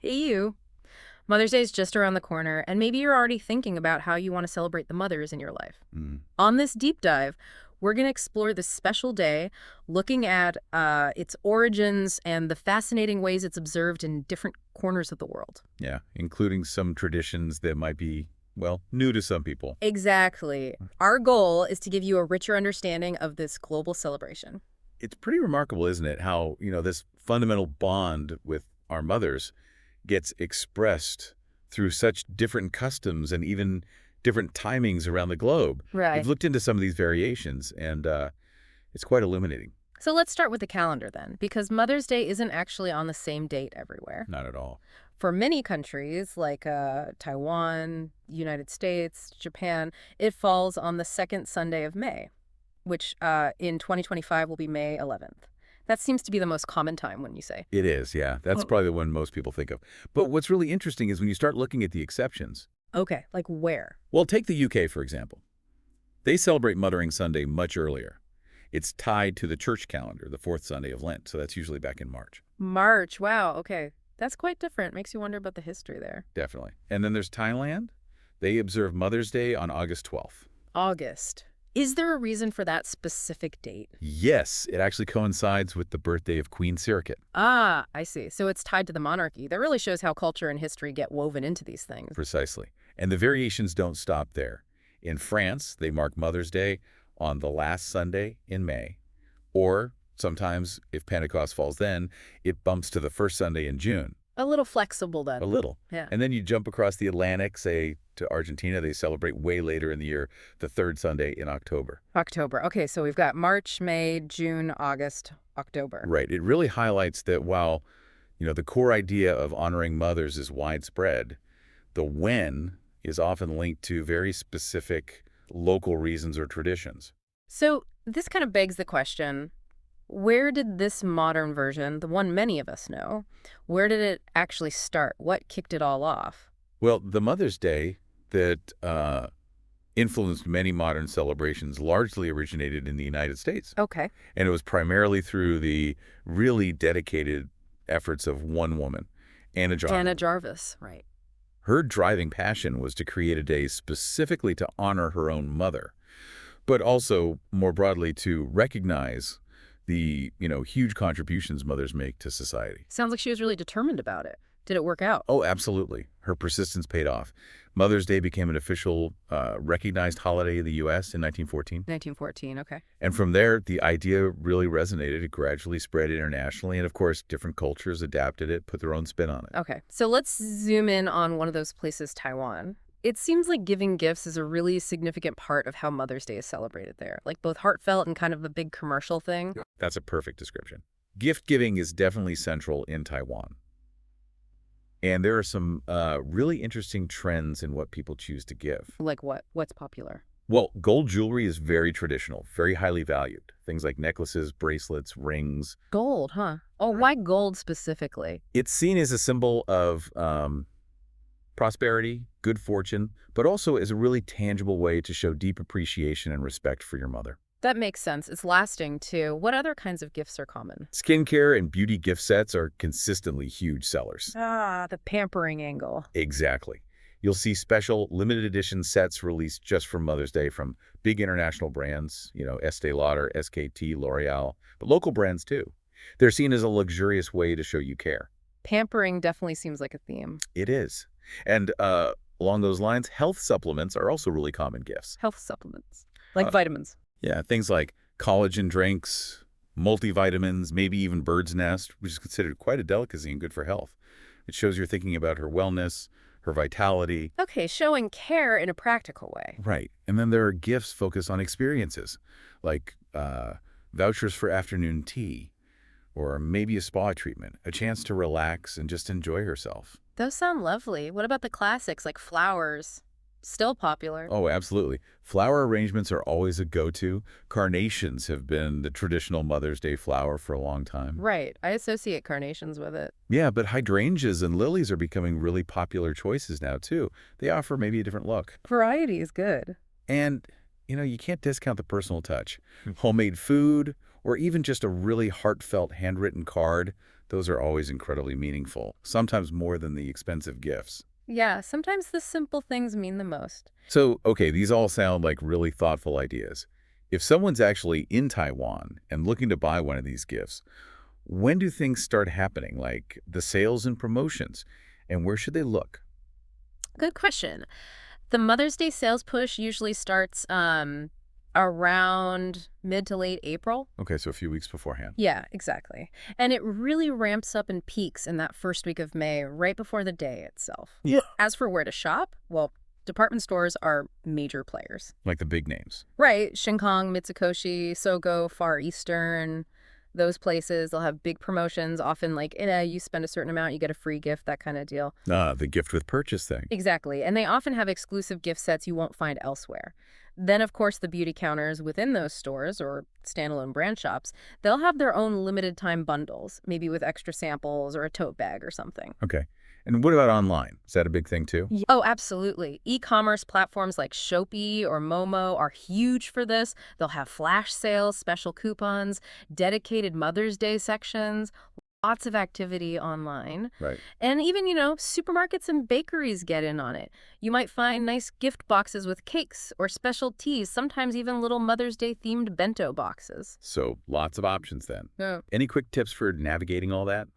Hey, you. Mother's Day is just around the corner, and maybe you're already thinking about how you want to celebrate the mothers in your life. Mm. On this deep dive, we're going to explore this special day, looking at its origins and the fascinating ways it's observed in different corners of the world. Yeah, including some traditions that might be, well, new to some people. Exactly. Our goal is to give you a richer understanding of this global celebration. It's pretty remarkable, isn't it, how, this fundamental bond with our mothers gets expressed through such different customs and even different timings around the globe. I've Right. looked into some of these variations, and it's quite illuminating. So let's start with the calendar then, because Mother's Day isn't actually on the same date everywhere. Not at all. For many countries, like Taiwan, United States, Japan, it falls on the second Sunday of May, which in 2025 will be May 11th. That seems to be the most common time when you say. It is, yeah. That's Oh. probably the one most people think of. But what's really interesting is when you start looking at the exceptions. Okay, like where? Well, take the UK, for example. They celebrate Mothering Sunday much earlier. It's tied to the church calendar, the fourth Sunday of Lent, so that's usually back in March. March. Wow, okay. That's quite different. Makes you wonder about the history there. Definitely. And then there's Thailand. They observe Mother's Day on August 12th. August. Is there a reason for that specific date? Yes, it actually coincides with the birthday of Queen Sirikit. Ah, I see. So it's tied to the monarchy. That really shows how culture and history get woven into these things. Precisely. And the variations don't stop there. In France, they mark Mother's Day on the last Sunday in May. Or sometimes, if Pentecost falls then, it bumps to the first Sunday in June. A little flexible then. A little. Yeah. And then you jump across the Atlantic, say, to Argentina. They celebrate way later in the year, the third Sunday in October. October. Okay, so we've got March, May, June, August, October. Right. It really highlights that while, the core idea of honoring mothers is widespread, the when is often linked to very specific local reasons or traditions. So this kind of begs the question, where did this modern version, the one many of us know, where did it actually start? What kicked it all off? Well, the Mother's Day that influenced many modern celebrations largely originated in the United States. Okay. And it was primarily through the really dedicated efforts of one woman, Anna Jarvis. Anna Jarvis, right. Her driving passion was to create a day specifically to honor her own mother, but also more broadly to recognize the, huge contributions mothers make to society. Sounds like she was really determined about it. Did it work out? Oh, absolutely. Her persistence paid off. Mother's Day became an official recognized holiday in the U.S. in 1914. 1914, okay. And from there, the idea really resonated. It gradually spread internationally. And of course, different cultures adapted it, put their own spin on it. Okay, so let's zoom in on one of those places, Taiwan. It seems like giving gifts is a really significant part of how Mother's Day is celebrated there, like both heartfelt and kind of a big commercial thing. That's a perfect description. Gift giving is definitely central in Taiwan. And there are some really interesting trends in what people choose to give. Like what? What's popular? Well, gold jewelry is very traditional, very highly valued. Things like necklaces, bracelets, rings. Gold, huh? Oh, why gold specifically? It's seen as a symbol of prosperity, good fortune, but also as a really tangible way to show deep appreciation and respect for your mother. That makes sense. It's lasting, too. What other kinds of gifts are common? Skincare and beauty gift sets are consistently huge sellers. Ah, the pampering angle. Exactly. You'll see special limited edition sets released just for Mother's Day from big international brands, Estee Lauder, SKT, L'Oreal, but local brands too. They're seen as a luxurious way to show you care. Pampering definitely seems like a theme. It is. And along those lines, health supplements are also really common gifts. Health supplements, like Uh, vitamins. Yeah, things like collagen drinks, multivitamins, maybe even bird's nest, which is considered quite a delicacy and good for health. It shows you're thinking about her wellness, her vitality. Okay, showing care in a practical way. Right. And then there are gifts focused on experiences, like vouchers for afternoon tea, or maybe a spa treatment, a chance to relax and just enjoy herself. Those sound lovely. What about the classics like flowers? Still popular. Oh, absolutely. Flower arrangements are always a go-to. Carnations have been the traditional Mother's Day flower for a long time. Right. I associate carnations with it. Yeah, but hydrangeas and lilies are becoming really popular choices now, too. They offer maybe a different look. Variety is good. And, you can't discount the personal touch. Homemade food, or even just a really heartfelt handwritten card, Those are always incredibly meaningful, sometimes more than the expensive gifts. Yeah, sometimes the simple things mean the most. So, okay, these all sound like really thoughtful ideas. If someone's actually in Taiwan and looking to buy one of these gifts, when do things start happening, like the sales and promotions? And where should they look? Good question. The Mother's Day sales push usually starts around mid to late April. Okay, so a few weeks beforehand. Yeah, exactly. And it really ramps up and peaks in that first week of May, right before the day itself. Yeah. As for where to shop, well, department stores are major players. Like the big names. Right, Shinkong, Mitsukoshi, Sogo, Far Eastern, those places, they'll have big promotions, often like, you spend a certain amount, you get a free gift, that kind of deal. Ah, the gift with purchase thing. Exactly, and they often have exclusive gift sets you won't find elsewhere. Then, of course, the beauty counters within those stores or standalone brand shops, they'll have their own limited time bundles, maybe with extra samples or a tote bag or something. Okay. And what about online? Is that a big thing too? Oh, absolutely. E-commerce platforms like Shopee or Momo are huge for this. They'll have flash sales, special coupons, dedicated Mother's Day sections, lots of activity online. Right. And even, supermarkets and bakeries get in on it. You might find nice gift boxes with cakes or special teas, sometimes even little Mother's Day themed bento boxes. So lots of options then. Yeah. Any quick tips for navigating all that?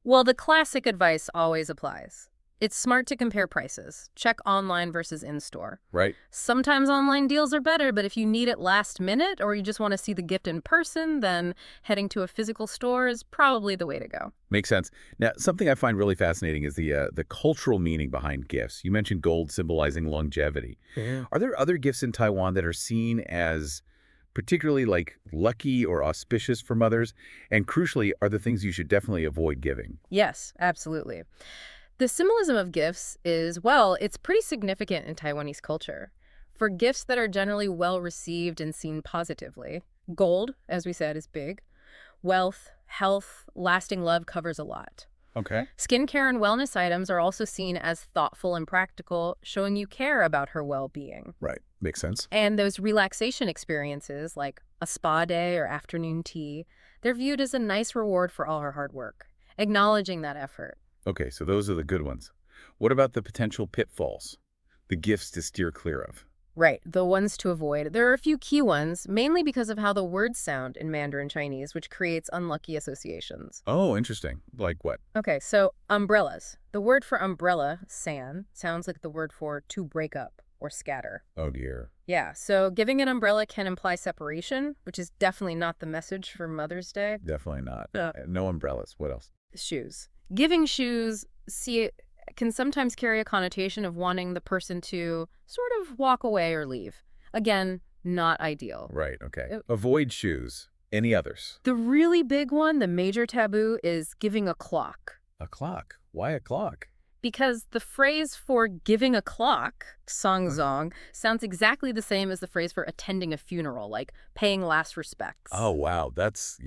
Well, the classic advice always applies. It's smart to compare prices. Check online versus in-store. Right. Sometimes online deals are better, but if you need it last minute or you just want to see the gift in person, then heading to a physical store is probably the way to go. Makes sense. Now, something I find really fascinating is the cultural meaning behind gifts. You mentioned gold symbolizing longevity. Yeah. Are there other gifts in Taiwan that are seen as particularly like lucky or auspicious for mothers? And crucially, are the things you should definitely avoid giving? Yes, absolutely. The symbolism of gifts is, well, it's pretty significant in Taiwanese culture. For gifts that are generally well received and seen positively, gold, as we said, is big. Wealth, health, lasting love covers a lot. Okay. Skincare and wellness items are also seen as thoughtful and practical, showing you care about her well-being. Right. Makes sense. And those relaxation experiences, like a spa day or afternoon tea, they're viewed as a nice reward for all her hard work, acknowledging that effort. Okay, so those are the good ones. What about the potential pitfalls? The gifts to steer clear of? Right, the ones to avoid. There are a few key ones, mainly because of how the words sound in Mandarin Chinese, which creates unlucky associations. Oh, interesting. Like what? Okay, so umbrellas. The word for umbrella, san, sounds like the word for to break up or scatter. Oh, dear. Yeah, so giving an umbrella can imply separation, which is definitely not the message for Mother's Day. Definitely not. Yeah. No umbrellas. What else? Shoes. Giving shoes, can sometimes carry a connotation of wanting the person to sort of walk away or leave. Again, not ideal. Right, okay. It- Avoid shoes. Any others? The really big one, the major taboo, is giving a clock. A clock. Why a clock? Because the phrase for giving a clock, songzong, sounds exactly the same as the phrase for attending a funeral, like paying last respects. Oh, wow. That's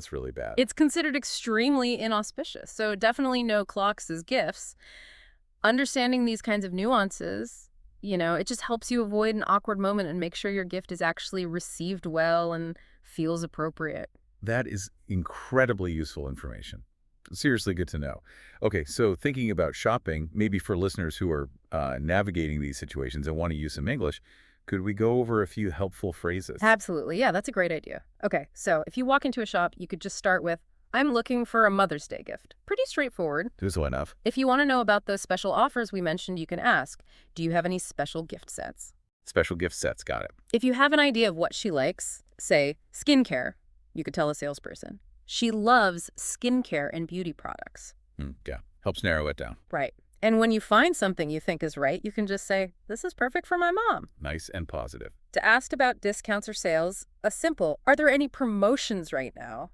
really bad. It's considered extremely inauspicious, so definitely no clocks as gifts. Understanding these kinds of nuances, it just helps you avoid an awkward moment and make sure your gift is actually received well and feels appropriate. That is incredibly useful information. Seriously good to know. Okay, so thinking about shopping, maybe for listeners who are navigating these situations and want to use some English, could we go over a few helpful phrases? Absolutely. Yeah, that's a great idea. Okay, so if you walk into a shop, you could just start with, I'm looking for a Mother's Day gift. Pretty straightforward. Useful enough. If you want to know about those special offers we mentioned, you can ask, do you have any special gift sets? Special gift sets, got it. If you have an idea of what she likes, say, skincare, you could tell a salesperson. She loves skincare and beauty products. Yeah, helps narrow it down. Right. And when you find something you think is right, you can just say, this is perfect for my mom. Nice and positive. To ask about discounts or sales, a simple, are there any promotions right now?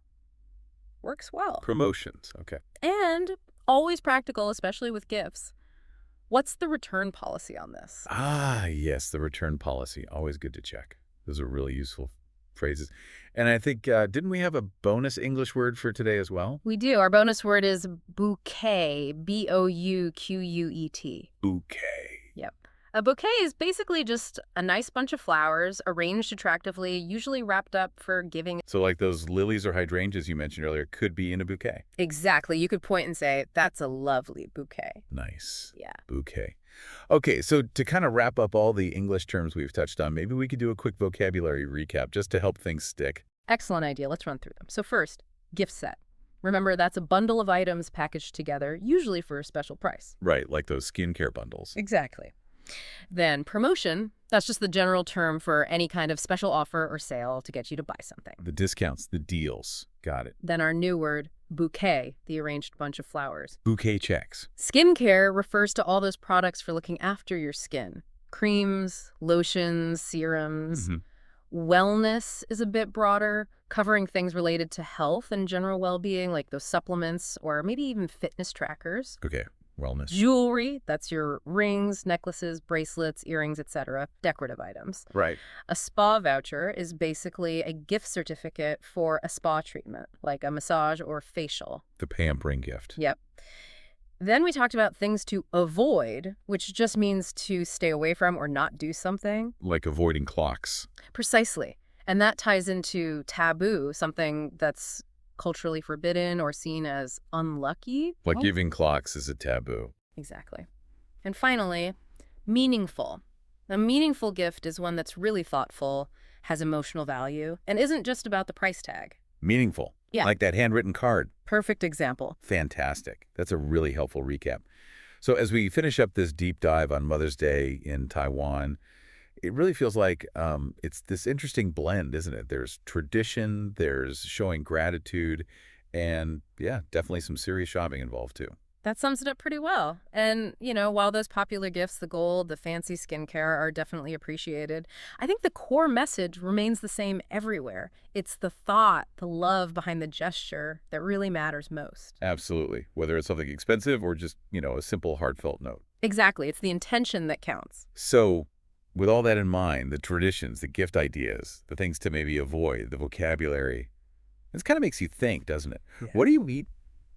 Works well. Promotions, okay. And always practical, especially with gifts. What's the return policy on this? Ah, yes, the return policy. Always good to check. Those are really useful phrases. And I think, didn't we have a bonus English word for today as well? We do. Our bonus word is bouquet, B-O-U-Q-U-E-T. Bouquet. Yep. A bouquet is basically just a nice bunch of flowers arranged attractively, usually wrapped up for giving. So like those lilies or hydrangeas you mentioned earlier could be in a bouquet. Exactly. You could point and say, that's a lovely bouquet. Nice. Yeah. Bouquet. Okay, so to kind of wrap up all the English terms we've touched on, maybe we could do a quick vocabulary recap just to help things stick. Excellent idea. Let's run through them. So first, gift set. Remember, that's a bundle of items packaged together, usually for a special price. Right, like those skincare bundles. Exactly. Then promotion, that's just the general term for any kind of special offer or sale to get you to buy something. The discounts, the deals. Got it. Then our new word, bouquet, the arranged bunch of flowers. Bouquet checks. Skincare refers to all those products for looking after your skin. Creams, lotions, serums. Wellness is a bit broader, covering things related to health and general well-being, like those supplements or maybe even fitness trackers. Okay, wellness. Jewelry, that's your rings, necklaces, bracelets, earrings, etc., decorative items. Right. A spa voucher is basically a gift certificate for a spa treatment, like a massage or facial. The pampering gift. Yep. Then we talked about things to avoid, which just means to stay away from or not do something. Like avoiding clocks. Precisely. And that ties into taboo, something that's culturally forbidden or seen as unlucky. Like giving clocks is a taboo. Exactly. And finally, meaningful. A meaningful gift is one that's really thoughtful, has emotional value, and isn't just about the price tag. Meaningful. Yeah. Like that handwritten card. Perfect example. Fantastic. That's a really helpful recap. So as we finish up this deep dive on Mother's Day in Taiwan, it really feels like it's this interesting blend, isn't it? There's tradition, there's showing gratitude, and yeah, definitely some serious shopping involved too. That sums it up pretty well. And, while those popular gifts, the gold, the fancy skincare, are definitely appreciated, I think the core message remains the same everywhere. It's the thought, the love behind the gesture that really matters most. Absolutely. Whether it's something expensive or just, a simple heartfelt note. Exactly. It's the intention that counts. So with all that in mind, the traditions, the gift ideas, the things to maybe avoid, the vocabulary, this kind of makes you think, doesn't it? Yeah. What do you eat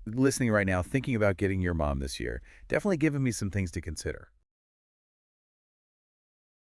listening right now, thinking about getting your mom this year? Definitely giving me some things to consider.